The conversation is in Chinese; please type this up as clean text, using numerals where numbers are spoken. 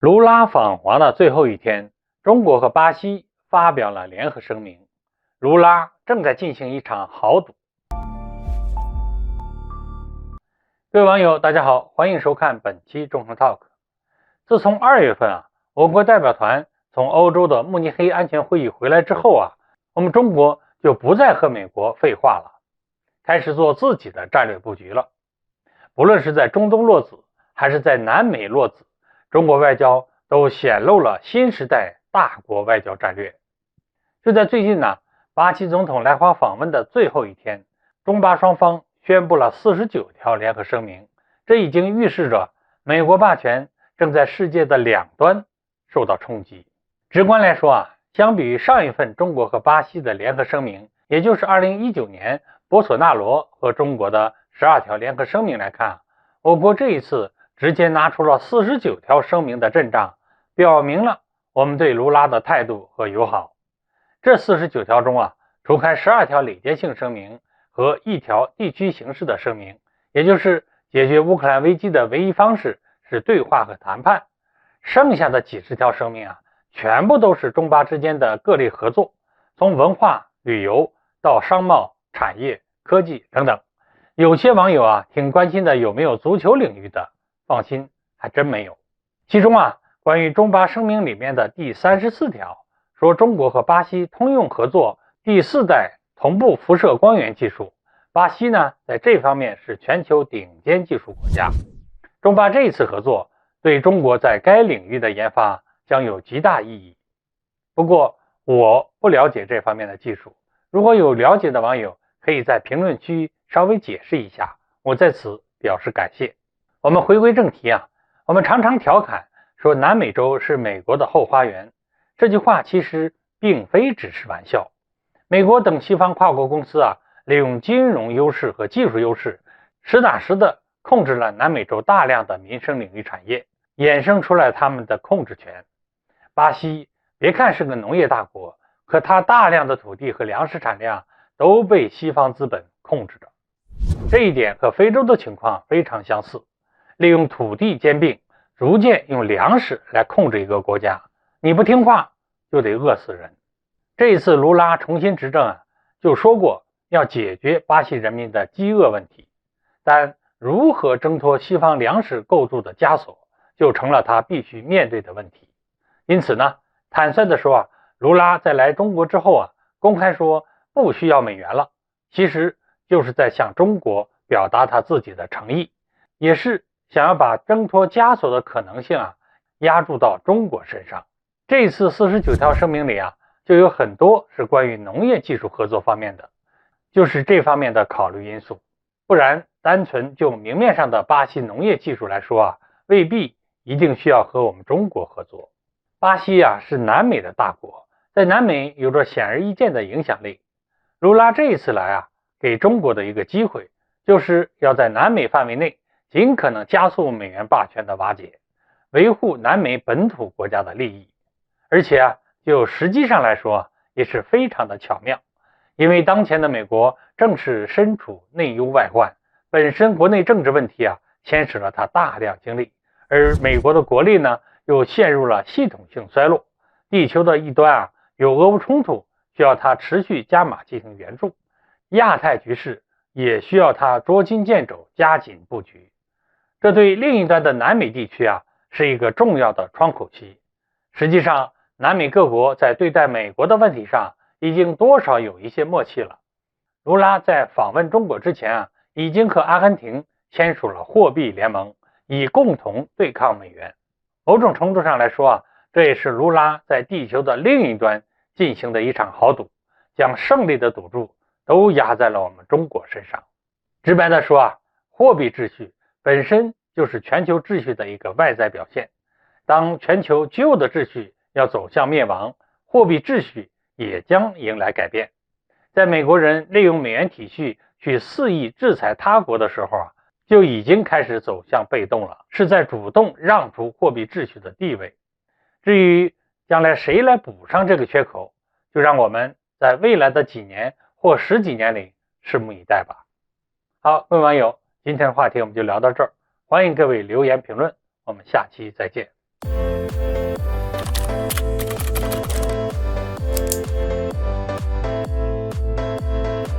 卢拉访华的最后一天，中国和巴西发表了联合声明，卢拉正在进行一场豪赌。各位网友，大家好，欢迎收看本期众诚 Talk。自从2月份我国代表团从欧洲的慕尼黑安全会议回来之后我们中国就不再和美国废话了，开始做自己的战略布局了。不论是在中东落子，还是在南美落子，中国外交都显露了新时代大国外交战略。就在最近巴西总统来华访问的最后一天，中巴双方宣布了49条联合声明，这已经预示着美国霸权正在世界的两端受到冲击。直观来说相比于上一份中国和巴西的联合声明，也就是2019年博索纳罗和中国的12条联合声明来看，我国这一次直接拿出了49条声明的阵仗，表明了我们对卢拉的态度和友好。这49条中除开12条礼节性声明和1条地区形式的声明，也就是解决乌克兰危机的唯一方式是对话和谈判，剩下的几十条声明全部都是中巴之间的各类合作，从文化、旅游到商贸、产业、科技等等。有些网友挺关心的有没有足球领域的，放心，还真没有。其中关于中巴声明里面的第34条，说中国和巴西通用合作第4代同步辐射光源技术，巴西呢在这方面是全球顶尖技术国家。中巴这一次合作对中国在该领域的研发将有极大意义。不过我不了解这方面的技术，如果有了解的网友可以在评论区稍微解释一下，我在此表示感谢。我们回归正题我们常常调侃说南美洲是美国的后花园，这句话其实并非只是玩笑。美国等西方跨国公司利用金融优势和技术优势，实打实的控制了南美洲大量的民生领域产业，衍生出来他们的控制权。巴西别看是个农业大国，可它大量的土地和粮食产量都被西方资本控制着。这一点和非洲的情况非常相似，利用土地兼并，逐渐用粮食来控制一个国家，你不听话就得饿死人。这一次卢拉重新执政就说过要解决巴西人民的饥饿问题，但如何挣脱西方粮食构筑的枷锁，就成了他必须面对的问题。因此坦率地说卢拉在来中国之后公开说不需要美元了，其实就是在向中国表达他自己的诚意，也是想要把挣脱枷锁的可能性压注到中国身上。这次49条声明里就有很多是关于农业技术合作方面的，就是这方面的考虑因素。不然单纯就明面上的巴西农业技术来说未必一定需要和我们中国合作。巴西是南美的大国，在南美有着显而易见的影响力。卢拉这一次来给中国的一个机会，就是要在南美范围内尽可能加速美元霸权的瓦解，维护南美本土国家的利益。而且就实际上来说也是非常的巧妙，因为当前的美国正是身处内忧外患，本身国内政治问题牵扯了他大量精力，而美国的国力呢又陷入了系统性衰落，地球的一端有俄乌冲突，需要他持续加码进行援助，亚太局势也需要他捉襟见肘加紧布局。这对另一端的南美地区是一个重要的窗口期。实际上南美各国在对待美国的问题上已经多少有一些默契了。卢拉在访问中国之前已经和阿根廷签署了货币联盟，以共同对抗美元。某种程度上来说这也是卢拉在地球的另一端进行的一场豪赌，将胜利的赌注都压在了我们中国身上。直白的说货币秩序本身就是全球秩序的一个外在表现。当全球旧的秩序要走向灭亡，货币秩序也将迎来改变。在美国人利用美元体系去肆意制裁他国的时候就已经开始走向被动了，是在主动让出货币秩序的地位。至于将来谁来补上这个缺口，就让我们在未来的几年或10几年里拭目以待吧。好，各位网友，今天的话题我们就聊到这儿，欢迎各位留言评论，我们下期再见。